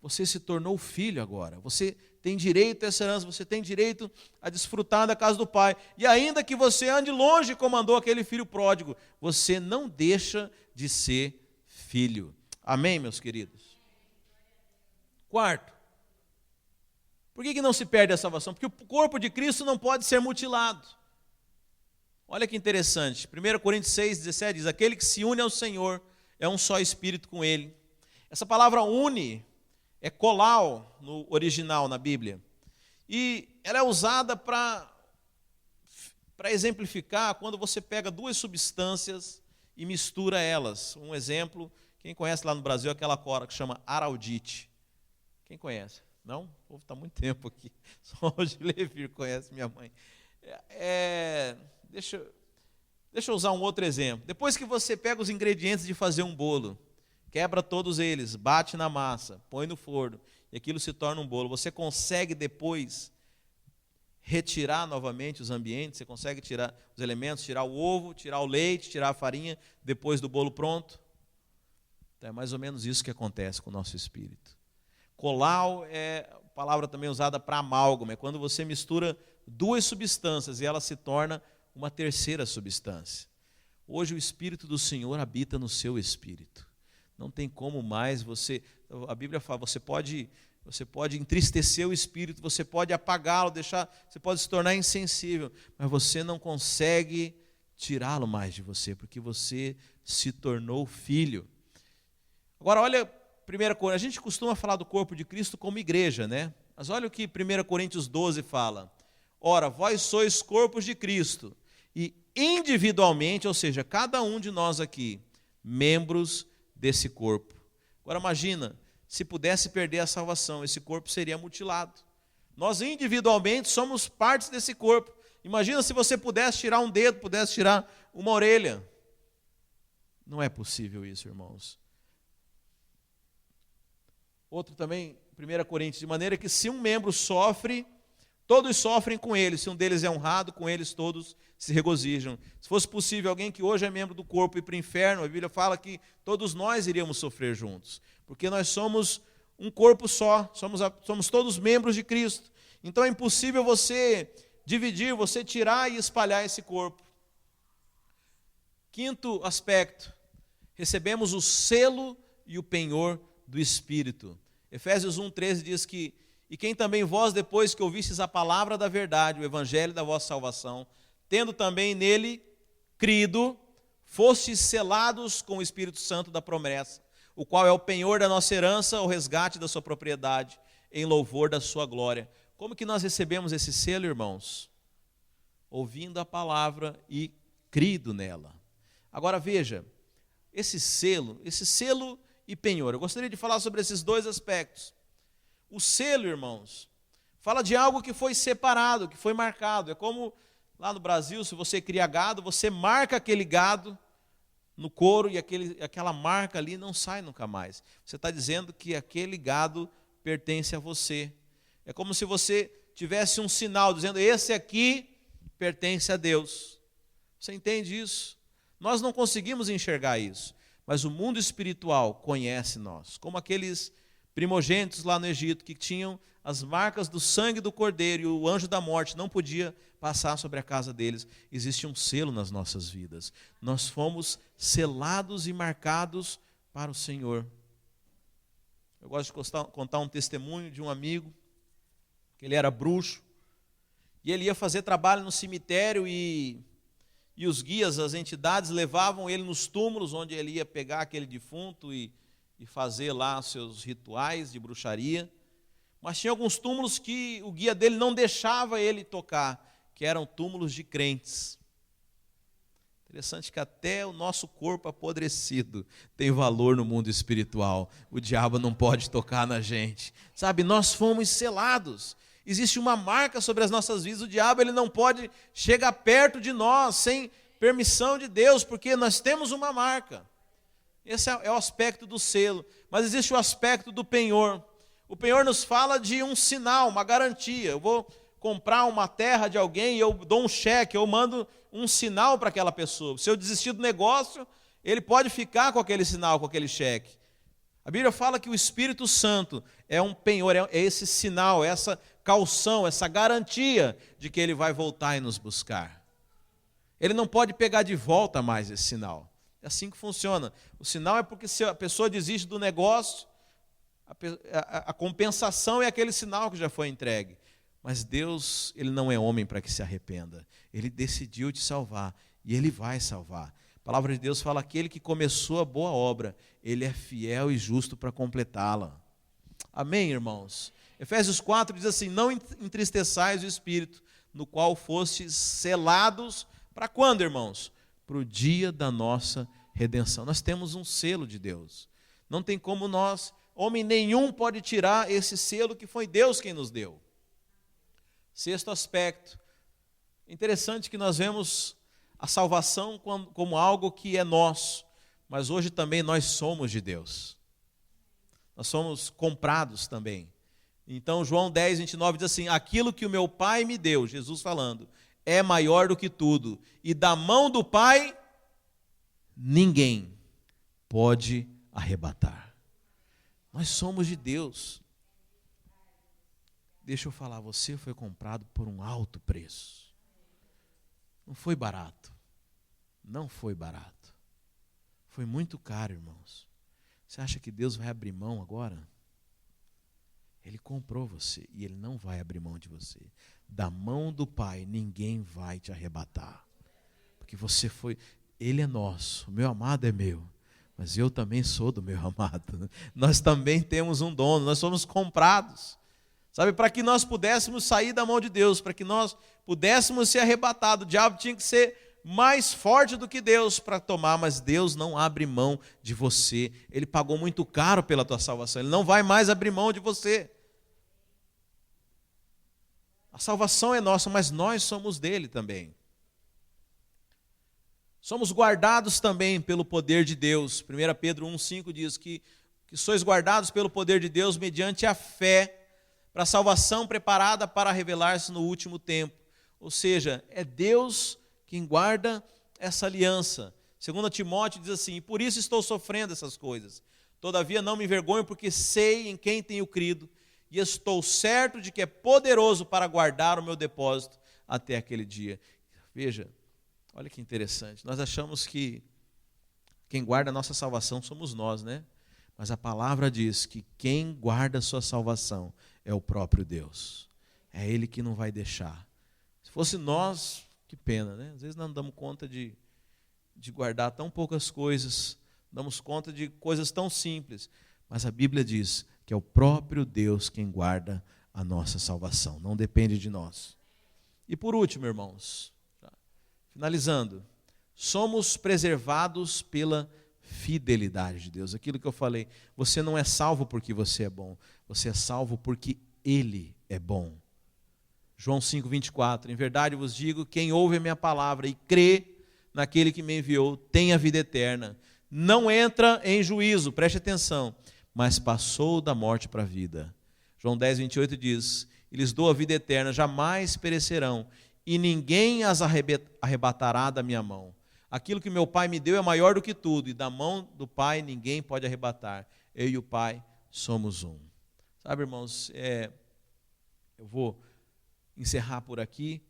você se tornou filho agora. Você tem direito a essa herança, você tem direito a desfrutar da casa do Pai. E ainda que você ande longe, como andou aquele filho pródigo, você não deixa de ser filho. Amém, meus queridos? Quarto, por que não se perde a salvação? Porque o corpo de Cristo não pode ser mutilado. Olha que interessante, 1 Coríntios 6,17 diz, aquele que se une ao Senhor é um só espírito com Ele. Essa palavra une é kolau no original, na Bíblia. E ela é usada para exemplificar quando você pega duas substâncias e mistura elas. Um exemplo, quem conhece lá no Brasil aquela cora que chama araldite. Quem conhece? Não? O povo está há muito tempo aqui. Só o Gilevir conhece, minha mãe. Deixa eu usar um outro exemplo. Depois que você pega os ingredientes de fazer um bolo, quebra todos eles, bate na massa, põe no forno, e aquilo se torna um bolo. Você consegue depois retirar novamente os ambientes, você consegue tirar os elementos, tirar o ovo, tirar o leite, tirar a farinha, depois do bolo pronto? Então, é mais ou menos isso que acontece com o nosso espírito. Kolau é a palavra também usada para amálgama, é quando você mistura duas substâncias e ela se torna uma terceira substância. Hoje o Espírito do Senhor habita no seu espírito. Não tem como mais você, a Bíblia fala, você pode entristecer o espírito, você pode apagá-lo, você pode se tornar insensível, mas você não consegue tirá-lo mais de você, porque você se tornou filho. Agora olha, 1 Coríntios, a gente costuma falar do corpo de Cristo como igreja, né? Mas olha o que 1 Coríntios 12 fala. Ora, vós sois corpos de Cristo, e individualmente, ou seja, cada um de nós aqui, membros desse corpo. Agora imagina, se pudesse perder a salvação, esse corpo seria mutilado. Nós individualmente somos partes desse corpo. Imagina se você pudesse tirar um dedo, pudesse tirar uma orelha. Não é possível isso, irmãos. Outro também, 1 Coríntios, de maneira que se um membro sofre, todos sofrem com ele. Se um deles é honrado, com eles todos se regozijam. Se fosse possível, alguém que hoje é membro do corpo ir para o inferno, a Bíblia fala que todos nós iríamos sofrer juntos. Porque nós somos um corpo só, somos todos membros de Cristo. Então é impossível você dividir, você tirar e espalhar esse corpo. Quinto aspecto, recebemos o selo e o penhor do Espírito. Efésios 1,13 diz que e quem também vós, depois que ouvistes a palavra da verdade, o evangelho da vossa salvação, tendo também nele crido, fostes selados com o Espírito Santo da promessa, o qual é o penhor da nossa herança, o resgate da sua propriedade, em louvor da sua glória. Como que nós recebemos esse selo, irmãos? Ouvindo a palavra e crido nela. Agora veja, esse selo e penhor. Eu gostaria de falar sobre esses dois aspectos. O selo, irmãos, fala de algo que foi separado, que foi marcado. É como lá no Brasil, se você cria gado, você marca aquele gado no couro e aquela marca ali não sai nunca mais. Você está dizendo que aquele gado pertence a você. É como se você tivesse um sinal dizendo, esse aqui pertence a Deus. Você entende isso? Nós não conseguimos enxergar isso, mas o mundo espiritual conhece nós, como aqueles primogênitos lá no Egito que tinham as marcas do sangue do cordeiro e o anjo da morte não podia passar sobre a casa deles. Existe um selo nas nossas vidas. Nós fomos selados e marcados para o Senhor. Eu gosto de contar um testemunho de um amigo, que ele era bruxo, e ele ia fazer trabalho no cemitério e os guias, as entidades, levavam ele nos túmulos, onde ele ia pegar aquele defunto e fazer lá seus rituais de bruxaria. Mas tinha alguns túmulos que o guia dele não deixava ele tocar, que eram túmulos de crentes. Interessante que até o nosso corpo apodrecido tem valor no mundo espiritual. O diabo não pode tocar na gente. Sabe, nós fomos selados. Existe uma marca sobre as nossas vidas. O diabo ele não pode chegar perto de nós sem permissão de Deus, porque nós temos uma marca. Esse é o aspecto do selo. Mas existe o aspecto do penhor. O penhor nos fala de um sinal, uma garantia. Eu vou comprar uma terra de alguém e eu dou um cheque, eu mando um sinal para aquela pessoa. Se eu desistir do negócio, ele pode ficar com aquele sinal, com aquele cheque. A Bíblia fala que o Espírito Santo é um penhor, é esse sinal, essa caução, essa garantia de que Ele vai voltar e nos buscar. Ele não pode pegar de volta mais esse sinal. É assim que funciona. O sinal é porque se a pessoa desiste do negócio, a compensação é aquele sinal que já foi entregue. Mas Deus, Ele não é homem para que se arrependa. Ele decidiu te salvar e Ele vai salvar. A palavra de Deus fala: aquele que começou a boa obra, Ele é fiel e justo para completá-la. Amém, irmãos? Efésios 4 diz assim: não entristeçais o Espírito, no qual fostes selados, para quando, irmãos? Para o dia da nossa redenção. Nós temos um selo de Deus. Não tem como nós, homem nenhum pode tirar esse selo que foi Deus quem nos deu. Sexto aspecto. Interessante que nós vemos a salvação como algo que é nosso, mas hoje também nós somos de Deus. Nós somos comprados também. Então João 10, 29 diz assim: aquilo que o meu Pai me deu, Jesus falando, é maior do que tudo, e da mão do Pai ninguém pode arrebatar. Nós somos de Deus. Deixa eu falar, você foi comprado por um alto preço. Não foi barato. Não foi barato. Foi muito caro, irmãos. Você acha que Deus vai abrir mão agora? Ele comprou você e Ele não vai abrir mão de você. Da mão do Pai ninguém vai te arrebatar. Porque você foi... Ele é nosso, o meu amado é meu. Mas eu também sou do meu amado. Nós também temos um dono, nós somos comprados. Sabe, para que nós pudéssemos sair da mão de Deus, para que nós pudéssemos ser arrebatados, o diabo tinha que ser mais forte do que Deus para tomar, mas Deus não abre mão de você. Ele pagou muito caro pela tua salvação, Ele não vai mais abrir mão de você. A salvação é nossa, mas nós somos dele também. Somos guardados também pelo poder de Deus. 1 Pedro 1,5 diz que sois guardados pelo poder de Deus mediante a fé, para a salvação preparada para revelar-se no último tempo. Ou seja, é Deus quem guarda essa aliança. 2 Timóteo diz assim: e por isso estou sofrendo essas coisas. Todavia não me envergonho, porque sei em quem tenho crido, e estou certo de que é poderoso para guardar o meu depósito até aquele dia. Veja, olha que interessante. Nós achamos que quem guarda a nossa salvação somos nós, né? Mas a palavra diz que quem guarda a sua salvação é o próprio Deus. É Ele que não vai deixar. Se fosse nós, que pena, né? Às vezes não damos conta de guardar tão poucas coisas, damos conta de coisas tão simples. Mas a Bíblia diz que é o próprio Deus quem guarda a nossa salvação. Não depende de nós. E por último, irmãos, finalizando, somos preservados pela fidelidade de Deus. Aquilo que eu falei, você não é salvo porque você é bom, você é salvo porque Ele é bom. João 5,24, em verdade vos digo, quem ouve a minha palavra e crê naquele que me enviou, tem a vida eterna. Não entra em juízo, preste atenção, mas passou da morte para a vida. João 10,28 diz, e lhes dou a vida eterna, jamais perecerão, e ninguém as arrebatará da minha mão. Aquilo que meu Pai me deu é maior do que tudo, e da mão do Pai ninguém pode arrebatar. Eu e o Pai somos um. Sabe, irmãos, eu vou encerrar por aqui,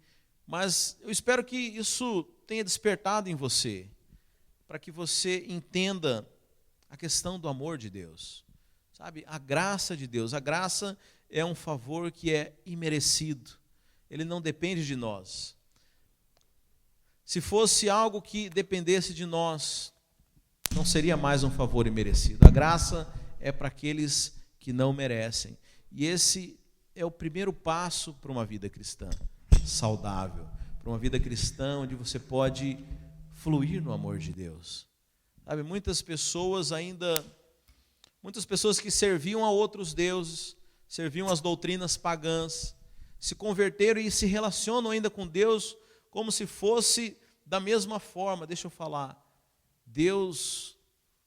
mas eu espero que isso tenha despertado em você, para que você entenda a questão do amor de Deus. Sabe, a graça de Deus. A graça é um favor que é imerecido. Ele não depende de nós. Se fosse algo que dependesse de nós, não seria mais um favor imerecido. A graça é para aqueles que não merecem. E esse é o primeiro passo para uma vida cristã saudável, para uma vida cristã onde você pode fluir no amor de Deus. Sabe, muitas pessoas que serviam a outros deuses, serviam as doutrinas pagãs, se converteram e se relacionam ainda com Deus como se fosse da mesma forma. Deixa eu falar, Deus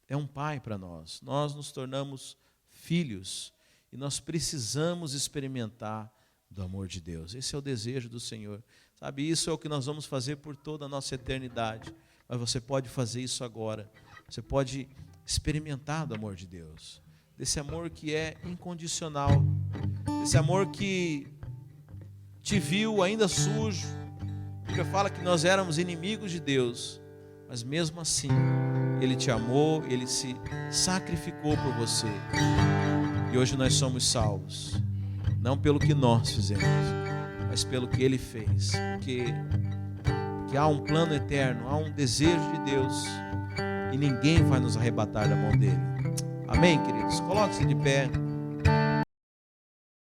é um pai para nós, nós nos tornamos filhos e nós precisamos experimentar do amor de Deus. Esse é o desejo do Senhor, sabe, isso é o que nós vamos fazer por toda a nossa eternidade, mas você pode fazer isso agora, você pode experimentar do amor de Deus, desse amor que é incondicional, desse amor que te viu ainda sujo. A Bíblia fala que nós éramos inimigos de Deus, mas mesmo assim Ele te amou, Ele se sacrificou por você. E hoje nós somos salvos, não pelo que nós fizemos, mas pelo que Ele fez, porque há um plano eterno, há um desejo de Deus, e ninguém vai nos arrebatar da mão dele. Amém, queridos? Coloque-se de pé.